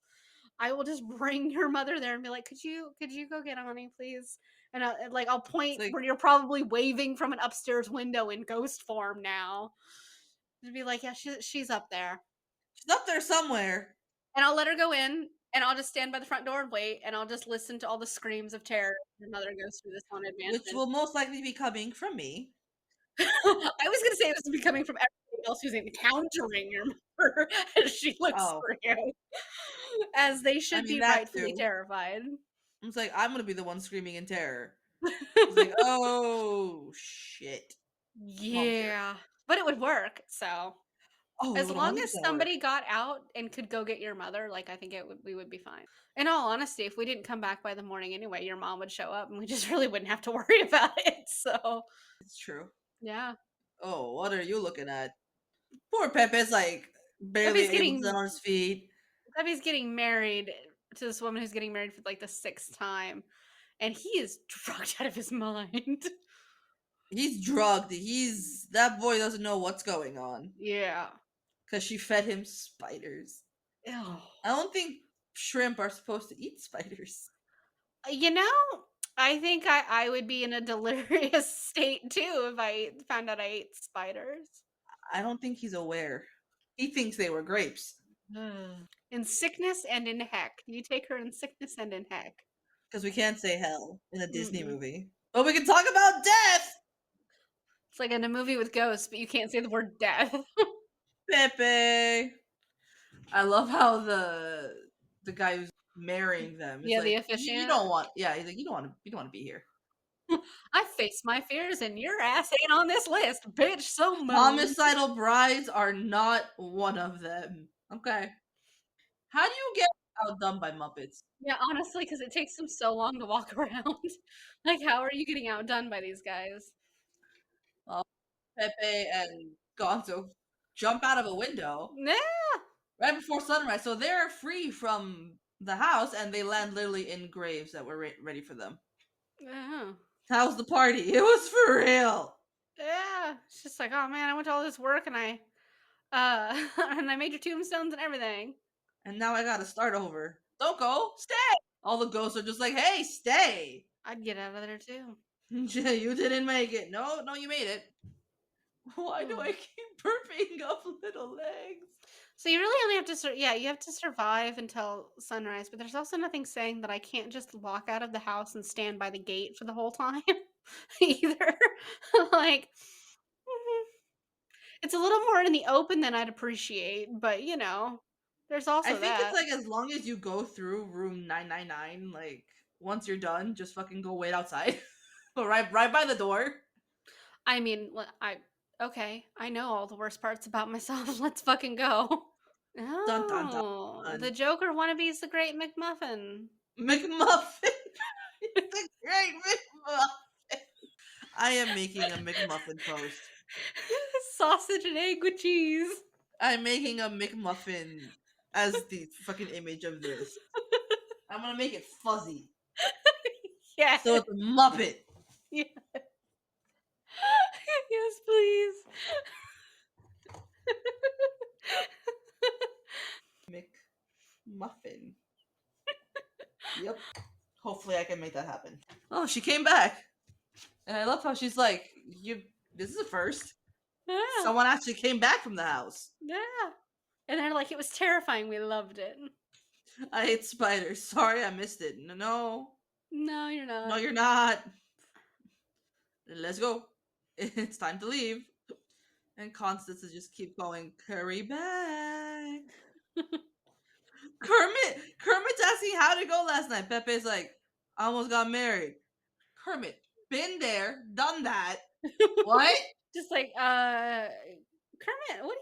C: I will just bring your mother there and be like, could you go get Ani, please? And I'll
D: It's
C: point
D: like
C: where you're probably waving from an upstairs window in ghost form now. And be like, yeah, she's up there.
D: she's up there somewhere.
C: And I'll let her go in, and I'll just stand by the front door and wait, and I'll just listen to all the screams of terror as your mother goes through this haunted
D: Which
C: mansion.
D: will most likely be coming from me.
C: I was gonna say it was be coming from everybody else who's encountering your mother as she looks
D: Oh,
C: for you. As they
D: I
C: should
D: mean
C: be
D: that
C: rightfully
D: too.
C: terrified.
D: It's like I'm gonna be the one screaming in terror. It's like, oh shit. Mom's here.
C: Yeah. But it would work, so
D: Oh,
C: as
D: it would
C: long as
D: 100% work.
C: somebody got out and could go get your mother, like I think we would be fine. In all honesty, if we didn't come back by the morning anyway, your mom would show up and we just really wouldn't have to worry about it. So
D: It's true.
C: yeah.
D: Oh, what are you looking at? Poor Pepe's like barely
C: Pepe's
D: able to stand
C: getting
D: on his feet.
C: Pepe's getting married to this woman who's getting married for like the 6th time, and he is drugged out of his mind.
D: He's drugged. That boy doesn't know what's going on.
C: Yeah.
D: Because she fed him spiders.
C: Ew.
D: I don't think shrimp are supposed to eat spiders.
C: You know, I think I would be in a delirious state too if I found out I ate spiders.
D: I don't think he's aware. He thinks they were grapes.
C: In sickness and in heck. You take her in sickness and in heck.
D: Because we can't say hell in a Disney
C: Mm-mm.
D: movie. But we can talk about death!
C: It's like in a movie with ghosts, but you can't say the word death.
D: Pepe! I love how the guy who's marrying them is
C: Yeah, the
D: like, you
C: officiant.
D: don't want, yeah, he's like, you don't want to be here.
C: I face my fears and your ass ain't on this list, bitch. So moon.
D: Homicidal brides are not one of them. Okay. How do you get outdone by Muppets?
C: Yeah, honestly, because it takes them so long to walk around. Like, how are you getting outdone by these guys?
D: Pepe and Gonzo jump out of a window
C: Yeah.
D: right before sunrise, so they're free from the house and they land literally in graves that were ready for them.
C: Yeah.
D: How's the party? It was for real.
C: Yeah. It's just like, oh man, I went to all this work and I And I made your tombstones and everything.
D: And now I gotta start over. Don't go, stay. All the ghosts are just like, hey, stay.
C: I'd get out of there too.
D: You didn't make it. No, you made it. Why do
C: Hmm.
D: I keep burping up little legs?
C: So you really only have to you have to survive until sunrise, but there's also nothing saying that I can't just walk out of the house and stand by the gate for the whole time either. Like, mhm. It's a little more in the open than I'd appreciate, but there's
D: I
C: also
D: think it's
C: that.
D: like as long as you go through room 999, like once you're done, just fucking go wait outside. right by the door.
C: I mean, okay, I know all the worst parts about myself. Let's fucking go.
D: Dun dun dun
C: Oh, the
D: dun.
C: Joker wannabe is the great McMuffin.
D: McMuffin. It's a great McMuffin. I am making a McMuffin toast.
C: Sausage and egg with cheese.
D: I'm making a McMuffin as the fucking image of this. I'm gonna make it fuzzy.
C: Yeah.
D: So it's a Muppet.
C: Yeah. Yes, please.
D: McMuffin. Yep. Hopefully I can make that happen. Oh, she came back. And I love how she's like, this is a first.
C: Yeah.
D: Someone actually came back from the house.
C: Yeah. And they're like, it was terrifying. We loved it.
D: I hate spiders. Sorry I missed it. No,
C: No, you're not.
D: you're not. Let's go. It's time to leave. And Constance just keep going, Curry back. Kermit's asking how to go last night. Pepe's like, I almost got married. Kermit, been there, done that. What?
C: Just like, Kermit, what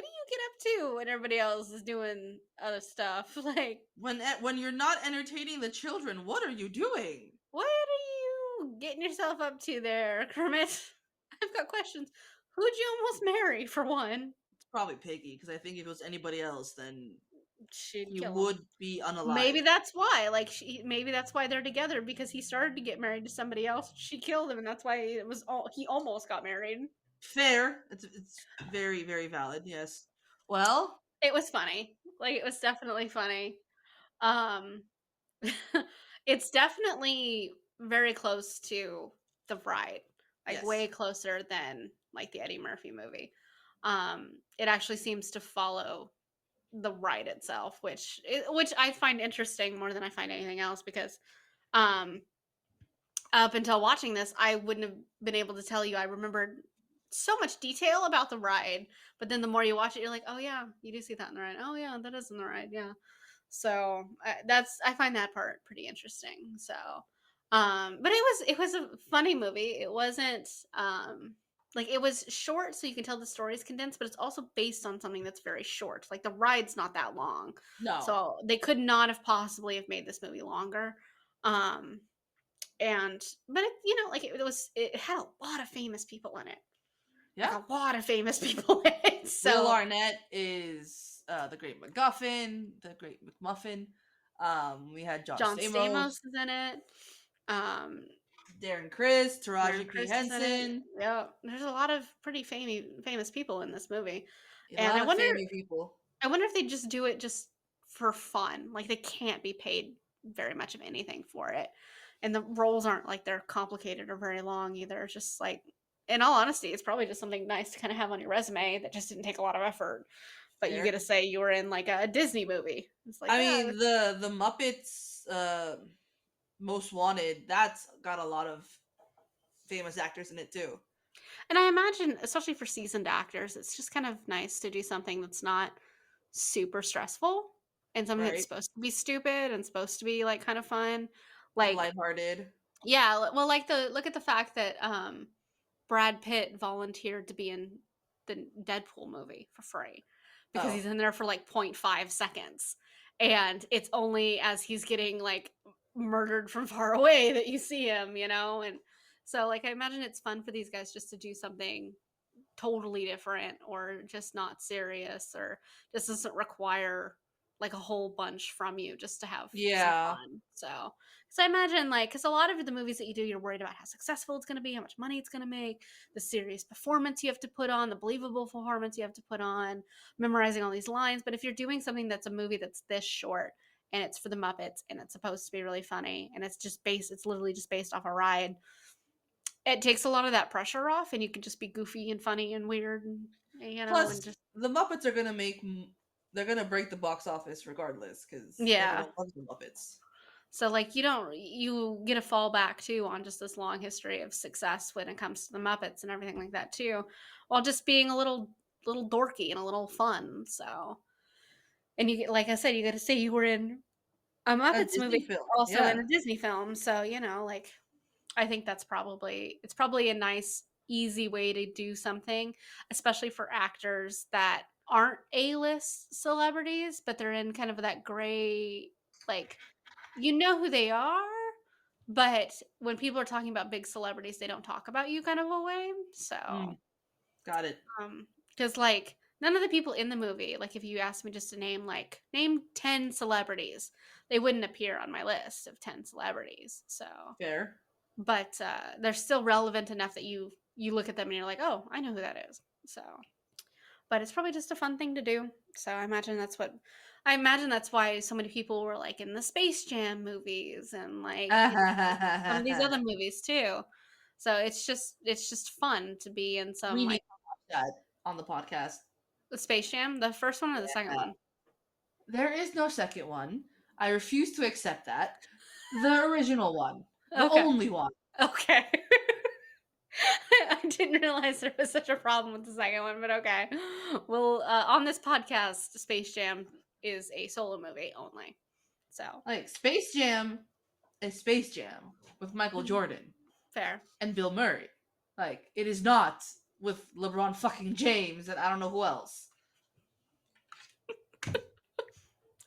C: do you get up to when everybody else is doing other stuff? Like,
D: When you're not entertaining the children, what are you doing?
C: what are you getting yourself up to there, Kermit? I've got questions. Who'd you almost marry, for one?
D: It's probably Piggy, because I think if it was anybody else, then
C: She'd
D: he
C: kill him.
D: would be unalive.
C: Maybe that's why. Like, maybe that's why they're together, because he started to get married to somebody else. She killed him, and that's why he almost got married.
D: Fair. It's very, very valid. Yes. Well,
C: It was funny. Like, it was definitely funny. Um, it's definitely very close to The Bride, like
D: yes.
C: way closer than like the Eddie Murphy movie. It actually seems to follow the ride itself, which I find interesting more than I find anything else, because um, up until watching this, I wouldn't have been able to tell you. I remembered so much detail about the ride, but then the more you watch it, you're like, oh yeah, you do see that in the ride. Oh yeah, that is in the ride. Yeah. So I find that part pretty interesting. So, but it was a funny movie. It wasn't like, it was short, so you can tell the story's condensed, but it's also based on something that's very short. Like, the ride's not that long,
D: No.
C: so they could not have possibly have made this movie longer. But like, it had a lot of famous people in it.
D: Yeah.
C: Like, a lot of famous people in it. So
D: Will Arnett is the Great MacGuffin, the Great McMuffin. We had John Stamos
C: is in it.
D: Darren Criss, Taraji
C: Darren
D: P.
C: Criss is in it.
D: Henson.
C: Yeah, there's a lot of pretty famous people in this movie,
D: A
C: and
D: lot
C: I
D: of
C: wonder
D: famous people.
C: if they just do it just for fun. Like, they can't be paid very much of anything for it, and the roles aren't like they're complicated or very long either. It's just like, in all honesty, it's probably just something nice to kind of have on your resume that just didn't take a lot of effort. But you
D: Fair.
C: get to say you were in like a Disney movie. It's like,
D: I mean, the Muppets Most Wanted, that's got a lot of famous actors in it too.
C: and I imagine, especially for seasoned actors, it's just kind of nice to do something that's not super stressful, and something that's
D: Right.
C: supposed to be stupid and supposed to be like kind of fun.
D: And
C: Like,
D: lighthearted.
C: yeah, well, like, look at the fact that Brad Pitt volunteered to be in the Deadpool movie for free, because
D: Oh.
C: he's in there for like 0.5 seconds, and it's only as he's getting like murdered from far away that you see him, and so, like, I imagine it's fun for these guys just to do something totally different, or just not serious, or just doesn't require like a whole bunch from you just to have some
D: Yeah.
C: fun. So I imagine like because a lot of the movies that you do, you're worried about how successful it's going to be, how much money it's going to make, the serious performance you have to put on, the believable performance you have to put on, memorizing all these lines. But if you're doing something that's a movie that's this short and it's for the Muppets and it's supposed to be really funny and it's literally just based off a ride, it takes a lot of that pressure off and you can just be goofy and funny and weird and and
D: Plus,
C: just
D: the Muppets are gonna they're gonna break the box office regardless because
C: yeah.
D: everyone loves the Muppets.
C: So like you get a fallback too on just this long history of success when it comes to the Muppets and everything like that too, while just being a little dorky and a little fun. So and you get like I said, you got to say you were in a
D: A
C: Muppets movie,
D: Disney film,
C: also in
D: yeah.
C: a Disney film. So like I think it's probably a nice easy way to do something, especially for actors that aren't A-list celebrities, but they're in kind of that gray like you know who they are, but when people are talking about big celebrities, they don't talk about you kind of a way. So,
D: Mm, got it.
C: because like none of the people in the movie, like if you asked me just to name 10 celebrities, they wouldn't appear on my list of 10 celebrities. So,
D: Fair.
C: but they're still relevant enough that you look at them and you're like, oh, I know who that is. So, but it's probably just a fun thing to do. So I imagine that's why so many people were like in the Space Jam movies and like some of these other movies too. So it's just fun to be in some
D: We need
C: like
D: to watch that on the podcast.
C: the Space Jam, the first one or the second
D: Yeah.
C: one.
D: There is no second one. I refuse to accept that. The original one. The
C: Okay.
D: only one.
C: Okay. I didn't realize there was such a problem with the second one, but okay. Well, on this podcast, Space Jam is a solo movie only. So
D: Like, Space Jam is Space Jam with Michael Jordan
C: fair.
D: and Bill Murray. Like, it is not with LeBron fucking James and I don't know who else.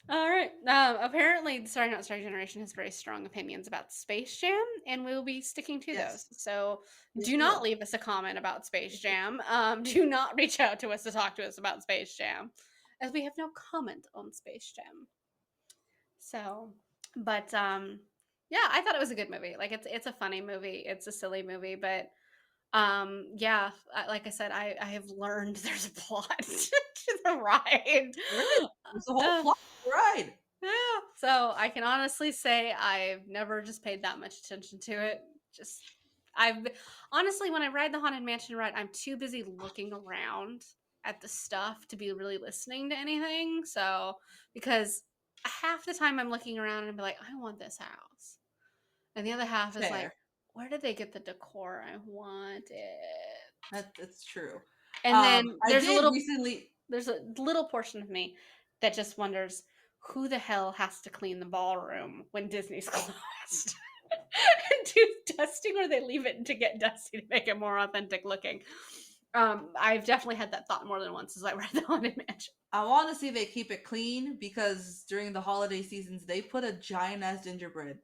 C: All right. Apparently, the Sorry Not Sorry generation has very strong opinions about Space Jam, and we'll be sticking to
D: Yes.
C: those. So
D: Yes,
C: do
D: we
C: not
D: will.
C: leave us a comment about Space Jam. Do not reach out to us to talk to us about Space Jam, as we have no comment on Space Jam. So, but yeah, I thought it was a good movie. Like it's a funny movie. It's a silly movie, but yeah, like I said, I have learned there's a plot to the ride.
D: There is. There's a whole
C: Uh,
D: plot to the ride.
C: Yeah. So I can honestly say I've never just paid that much attention to it. Just I've honestly when I ride the Haunted Mansion ride, I'm too busy looking around at the stuff to be really listening to anything. So because half the time I'm looking around and be like, I want this house. And the other half is like,
D: Fair.
C: where did they get the decor I want it?
D: That's true.
C: And then
D: I did recently.
C: there's a little portion of me that just wonders who the hell has to clean the ballroom when Disney's closed and do dusting, or they leave it to get dusty to make it more authentic looking. I've definitely had that thought more than once as I read the Haunted Mansion.
D: I want to see they keep it clean because during the holiday seasons they put a giant ass gingerbread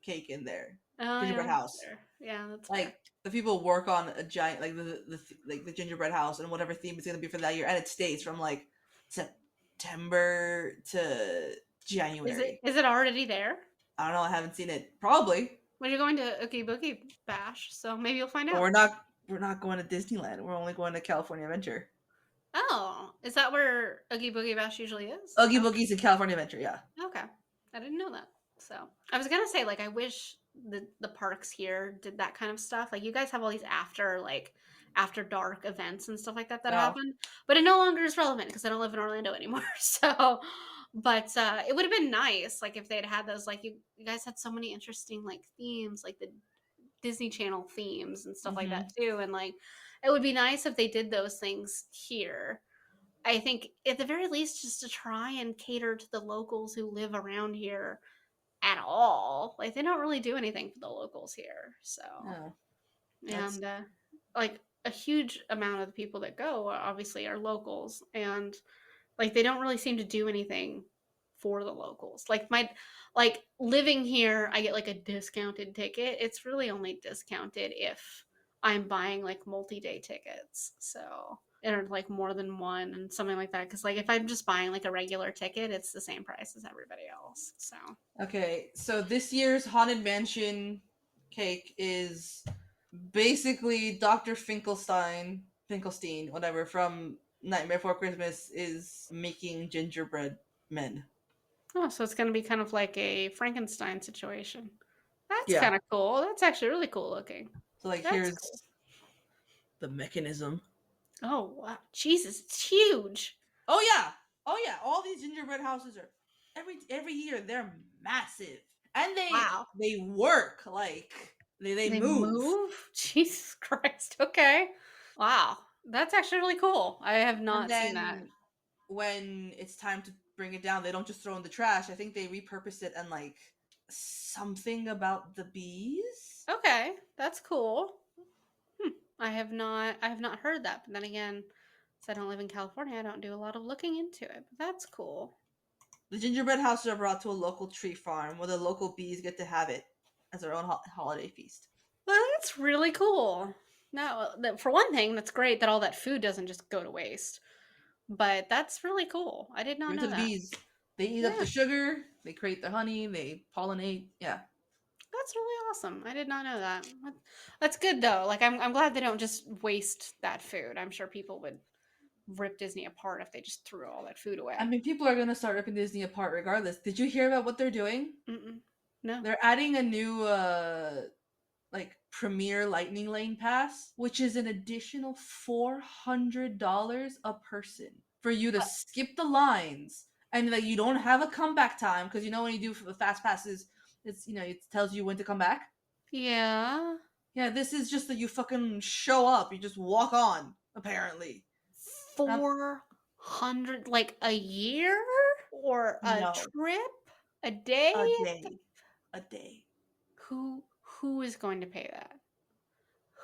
D: cake in there.
C: Oh,
D: Gingerbread
C: yeah,
D: house.
C: fair. Yeah, that's
D: Like
C: fair.
D: the people work on a giant like the gingerbread house and whatever theme it's gonna be for that year, and it stays from like September to January.
C: Is it already there?
D: I don't know. I haven't seen it. Probably,
C: Well, you're going to Ookie Boogie Bash, so maybe you'll find
D: but
C: out.
D: we're not going to Disneyland. We're only going to California Adventure.
C: Oh, is that where Oogie Boogie Bash usually is?
D: Oogie Boogie's in California Adventure. Yeah.
C: Okay. I didn't know that. So I was gonna say, like, I wish the parks here did that kind of stuff. Like you guys have all these after dark events and stuff like that
D: No.
C: happen. But it no longer is relevant because I don't live in Orlando anymore. So but it would have been nice, like if they'd had those, like you guys had so many interesting like themes, like the Disney Channel themes and stuff like that too. And like it would be nice if they did those things here. I think at the very least just to try and cater to the locals who live around here at all. Like they don't really do anything for the locals here. So
D: No.
C: and like a huge amount of the people that go obviously are locals, and like they don't really seem to do anything for the locals. Like living here, I get like a discounted ticket. It's really only discounted if I'm buying like multi-day tickets. So or like more than one and something like that. Because like if I'm just buying like a regular ticket, it's the same price as everybody else. So
D: Okay, so this year's Haunted Mansion cake is basically Dr. Finkelstein, whatever, from Nightmare Before Christmas is making gingerbread men.
C: so it's gonna be kind of like a Frankenstein situation. That's
D: Yeah.
C: kind of cool. That's actually really cool looking.
D: So like
C: That's
D: here's
C: cool.
D: the mechanism.
C: Oh wow, Jesus, it's huge.
D: Oh yeah. Oh yeah. All these gingerbread houses are every year they're massive. And
C: Wow.
D: they work like they
C: They
D: move.
C: move? Jesus Christ. Okay. Wow. That's actually really cool. I have
D: And
C: not seen that.
D: then when it's time to bring it down, they don't just throw in the trash. I think they repurpose it and like something about the bees.
C: Okay. That's cool. I have not heard that, but then again, since I don't live in California, I don't do a lot of looking into it. But that's cool.
D: The gingerbread houses are brought to a local tree farm where the local bees get to have it as their own holiday feast.
C: Well, that's really cool. Now, for one thing, that's great that all that food doesn't just go to waste. But that's really cool. I did not
D: Give it to
C: know
D: the
C: that.
D: bees. They eat up
C: Yeah,
D: the sugar. They create the honey. They pollinate. Yeah.
C: that's really awesome. I did not know that. That's good though. Like I'm glad they don't just waste that food. I'm sure people would rip Disney apart if they just threw all that food
D: I
C: away.
D: mean, people are gonna start ripping Disney apart regardless. Did you hear about what they're doing?
C: Mm-mm. No.
D: They're adding a new like premier lightning lane pass, which is an additional $400 a person for you to skip the lines, and like you don't have a comeback time because you know when you do for the fast passes, it's it tells you when to come back.
C: Yeah.
D: Yeah, this is just that you fucking show up, you just walk on. Apparently,
C: 400 like a year or a
D: no,
C: trip? A day?
D: a day, a day.
C: Who is going to pay that?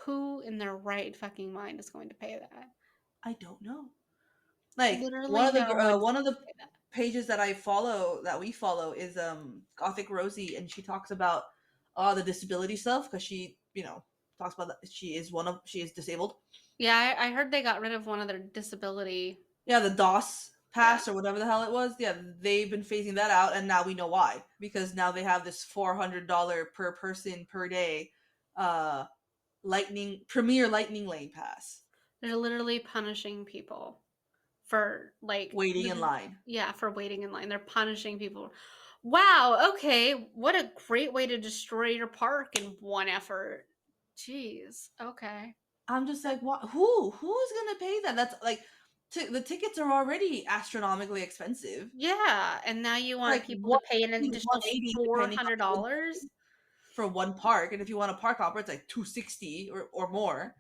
C: Who in their right fucking mind is going to pay that?
D: I don't know. Like
C: Literally no one's
D: one of
C: going
D: the
C: to pay that.
D: pages that we follow is Gothic Rosie, and she talks about the disability stuff because she talks about that she is disabled.
C: Yeah, I heard they got rid of one of their disability.
D: Yeah, the DOS
C: Yeah.
D: pass or whatever the hell it was. Yeah, they've been phasing that out, and now we know why, because now they have this $400 per person per day premier lightning lane pass
C: They're literally punishing people for like
D: waiting in line.
C: yeah, for waiting in line. They're punishing people. Wow, okay. What a great way to destroy your park in one effort. Jeez. Okay.
D: I'm just like, what? Who's gonna pay that? That's like, the tickets are already astronomically expensive.
C: Yeah, and now you want
D: Like
C: people to pay an
D: 180,
C: additional
D: 180 depending on the
C: $400?
D: for one park, and if you want a park hopper, it's like 260 or more.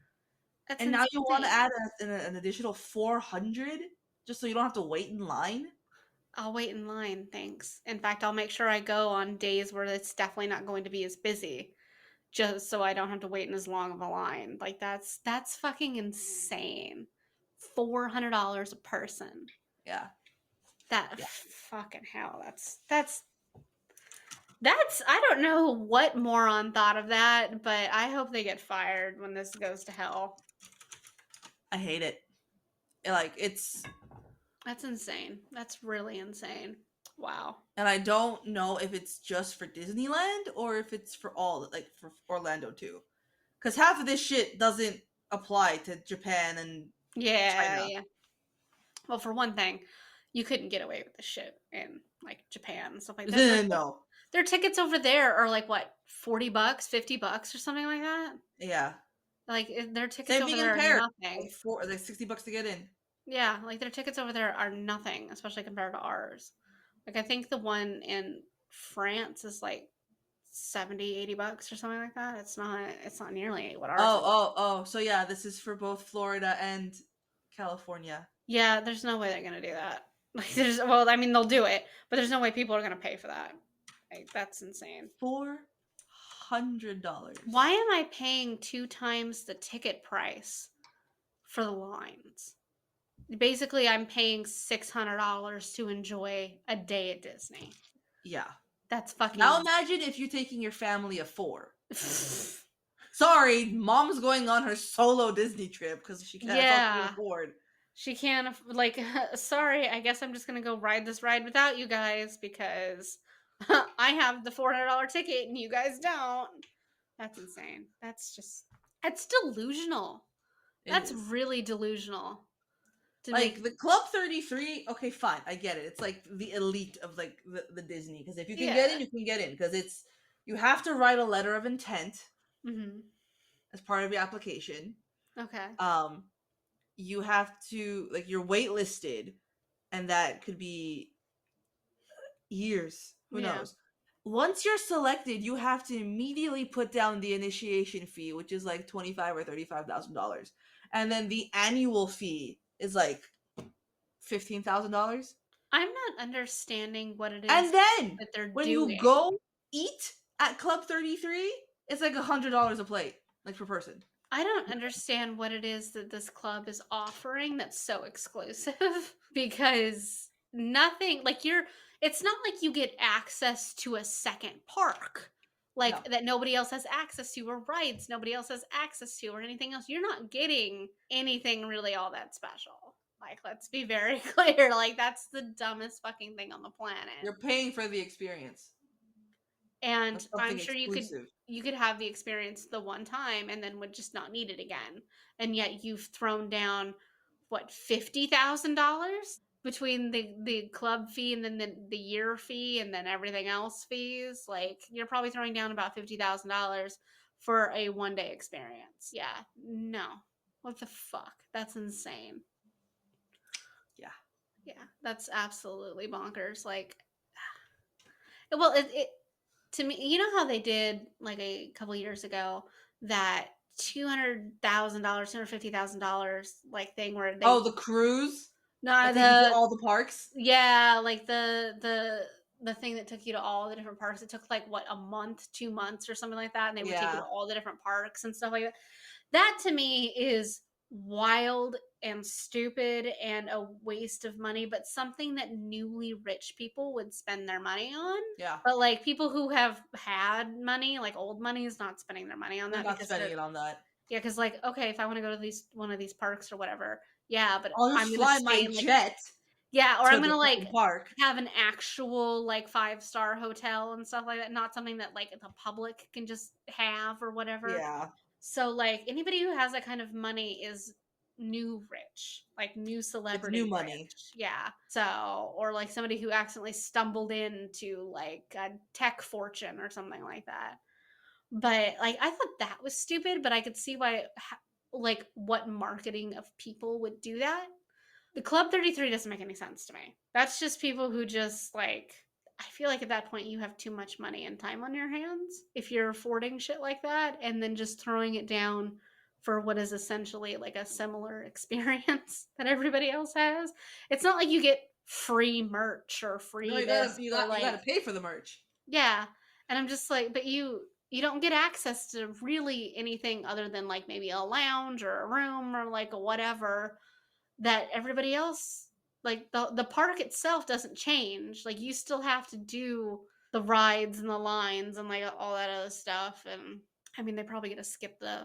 C: That's
D: And now you want to
C: insane.
D: add an additional 400 just so you don't have to wait in line.
C: I'll wait in line, thanks. In fact, I'll make sure I go on days where it's definitely not going to be as busy, just so I don't have to wait in as long of a line. Like that's fucking insane. $400 a person.
D: Yeah.
C: That
D: Yeah.
C: fucking hell. That's I don't know what moron thought of that, but I hope they get fired when this goes to hell.
D: I hate it. Like it's
C: That's insane. That's really insane. Wow.
D: and I don't know if it's just for Disneyland or if it's for all, like for Orlando too. Cuz half of this shit doesn't apply to Japan and
C: Yeah,
D: China.
C: yeah. Well, for one thing, you couldn't get away with this shit in like Japan and stuff like that.
D: No.
C: Their tickets over there are like what, $40, $50 or something like that?
D: Yeah.
C: Like their tickets
D: Same
C: over
D: thing in
C: there are
D: Paris.
C: nothing.
D: Like $60 to get in.
C: Yeah, like their tickets over there are nothing, especially compared to ours. Like I think the one in France is like 70, $80 or something like that. It's not nearly what ours is.
D: Oh. So yeah, this is for both Florida and California.
C: Yeah, there's no way they're gonna do that. Like well, I mean they'll do it, but there's no way people are gonna pay for that. Like that's insane.
D: $400.
C: Why am I paying 2 times the ticket price for the lines? Basically, I'm paying $600 to enjoy a day at Disney.
D: Yeah.
C: That's fucking.
D: Now imagine if you're taking your family of 4. Sorry, mom's going on her solo Disney trip because she can't fucking afford.
C: She can't, like, sorry, I guess I'm just gonna go ride this ride without you guys because I have the $400 ticket and you guys don't. That's insane. That's delusional.
D: It
C: That's
D: is.
C: really delusional. To
D: Like
C: make,
D: the Club 33, okay, fine, I get it. It's like the elite of like the Disney, because if you can get in,
C: yeah.
D: you can get in, because it's you have to write a letter of intent
C: Hmm.
D: as part of your application.
C: Okay.
D: Um, you have to like you're waitlisted, and that could be years. Who
C: Yeah.
D: knows? Once you're selected, you have to immediately put down the initiation fee, which is like $25,000 or $35,000, and then the annual fee is like $15,000.
C: I'm not understanding what it is
D: And then
C: that they're
D: when you
C: doing.
D: go eat at Club 33, it's like $100 a plate, like per person.
C: I don't understand what it is that this club is offering that's so exclusive because nothing like it's not like you get access to a second park
D: No,
C: like that nobody else has access to or rides nobody else has access to or anything else. You're not getting anything really all that special. Like, let's be very clear. Like, that's the dumbest fucking thing on the planet.
D: you're paying for the experience.
C: And
D: That's
C: I'm
D: something
C: sure
D: exclusive.
C: you could have the experience the one time and then would just not need it again. And yet you've thrown down what, $50,000 between the club fee and then the year fee and then everything else fees. Like, you're probably throwing down about $50,000 for a 1-day experience. Yeah, no. What the fuck? That's insane.
D: Yeah.
C: Yeah, that's absolutely bonkers. Like, well, it to me, you know how they did like a couple years ago that $200,000, $250,000 like thing where they
D: Oh, the cruise
C: no
D: that take you to
C: the
D: all the parks.
C: yeah like the thing that took you to all the different parks. It took like what, a month, 2 months or something like that, and they would take you
D: Yeah,
C: to all the different parks and stuff like that. That to me is wild and stupid and a waste of money, but something that newly rich people would spend their money on.
D: yeah.
C: But like people who have had money, like old money, is not spending their money on
D: They're
C: that
D: not
C: because
D: spending it on that.
C: yeah, because like okay, if I want to go to these one of these parks or whatever, yeah, but
D: I'll
C: I'm
D: just
C: gonna
D: fly
C: stay
D: my
C: in like
D: jet
C: yeah, or
D: to
C: I'm
D: the
C: gonna like
D: fucking park.
C: have an actual like 5-star hotel and stuff like that, not something that like the public can just have or whatever.
D: Yeah,
C: So like anybody who has that kind of money is new rich, like new
D: it's
C: celebrity
D: new money.
C: rich. Yeah. So or like somebody who accidentally stumbled into like a tech fortune or something like that. But like I thought that was stupid, but I could see why like what marketing of people would do that. The Club 33 doesn't make any sense to me. That's just people who just like I feel like at that point you have too much money and time on your hands if you're affording shit like that and then just throwing it down for what is essentially like a similar experience that everybody else has. It's not like you get free merch or
D: No,
C: free this or
D: you gotta
C: like
D: pay for the merch.
C: yeah. And I'm just like, but you don't get access to really anything other than like maybe a lounge or a room or like a whatever that everybody else like the park itself doesn't change. Like you still have to do the rides and the lines and like all that other stuff. And I mean, they probably get to skip the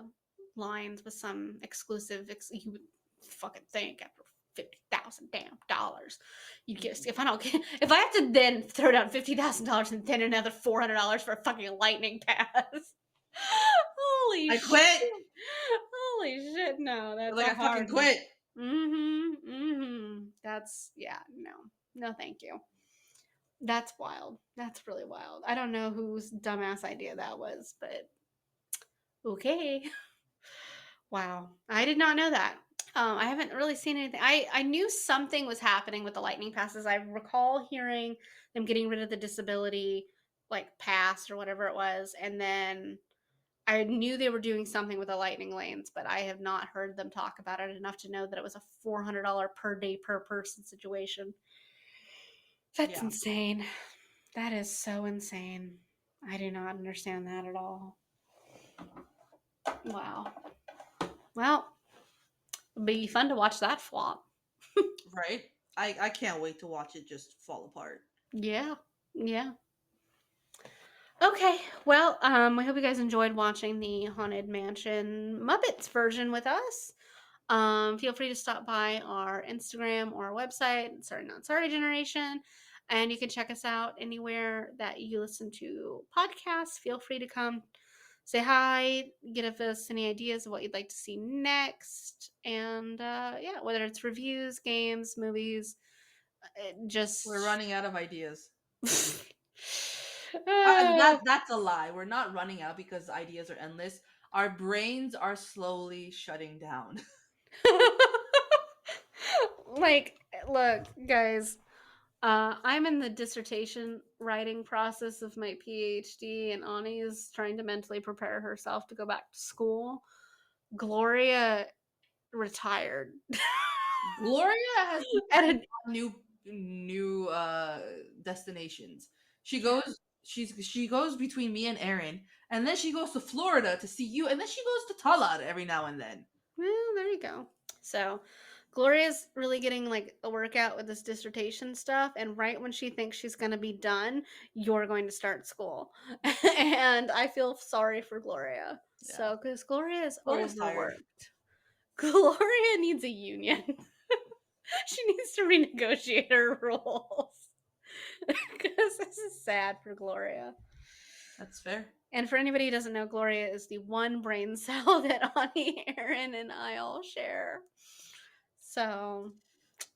C: lines with some exclusive. You would fucking think after $50,000 damn dollars, you get if I don't get if I have to then throw down $50,000 and then another $400 for a fucking lightning pass. Holy
D: I
C: shit!
D: quit.
C: Holy shit! No,
D: You're
C: that's
D: like,
C: a
D: I fucking
C: hard no.
D: quit.
C: That's yeah, no. No, thank you. That's wild. That's really wild. I don't know whose dumbass idea that was, but okay. Wow. I did not know that. I haven't really seen anything. I knew something was happening with the lightning passes. I recall hearing them getting rid of the disability like pass or whatever it was, and then I knew they were doing something with the lightning lanes, but I have not heard them talk about it enough to know that it was a $400 per day per person situation. That's
D: Yeah.
C: insane. That is so insane. I do not understand that at all. Wow. Well, it'd be fun to watch that flop.
D: Right? I can't wait to watch it just fall apart.
C: Yeah. Yeah. Okay. Well, we hope you guys enjoyed watching the Haunted Mansion Muppets version with us. Feel free to stop by our Instagram or our website, Sorry Not Sorry Generation. And you can check us out anywhere that you listen to podcasts. Feel free to come say hi, give us any ideas of what you'd like to see next. And yeah, whether it's reviews, games, movies, just.
D: We're running out of ideas.
C: Uh,
D: That's a lie. We're not running out because ideas are endless. Our brains are slowly shutting down.
C: like, look, guys, I'm in the dissertation writing process of my PhD, and Ani is trying to mentally prepare herself to go back to school. Gloria retired.
D: Gloria has
C: At a,
D: new destinations. She goes between me and Aaron, and then she goes to Florida to see you, and then she goes to Talat every now and then.
C: well, there you go. So, Gloria's really getting like a workout with this dissertation stuff, and right when she thinks she's going to be done, you're going to start school. And I feel sorry for Gloria.
D: Yeah.
C: So, because Gloria is
D: Gloria's tired.
C: overworked. Gloria needs a union. She needs to renegotiate her rules. Because this is sad for Gloria.
D: That's fair.
C: And for anybody who doesn't know, Gloria is the one brain cell that Ani, Aaron, and I all share. So,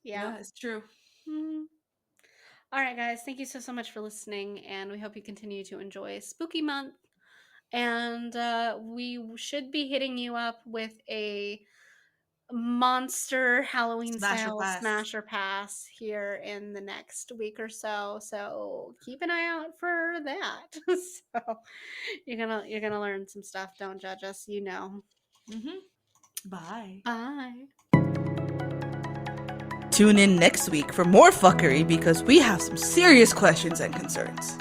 C: yeah.
D: It's true.
C: Mm. All right, guys. Thank you so much for listening. And we hope you continue to enjoy Spooky Month. And we should be hitting you up with a monster Halloween style Smasher Pass here in the next week or so. So keep an eye out for that. So you're gonna learn some stuff. Don't judge us, you know.
D: Bye.
C: Bye.
D: Tune in next week for more fuckery because we have some serious questions and concerns.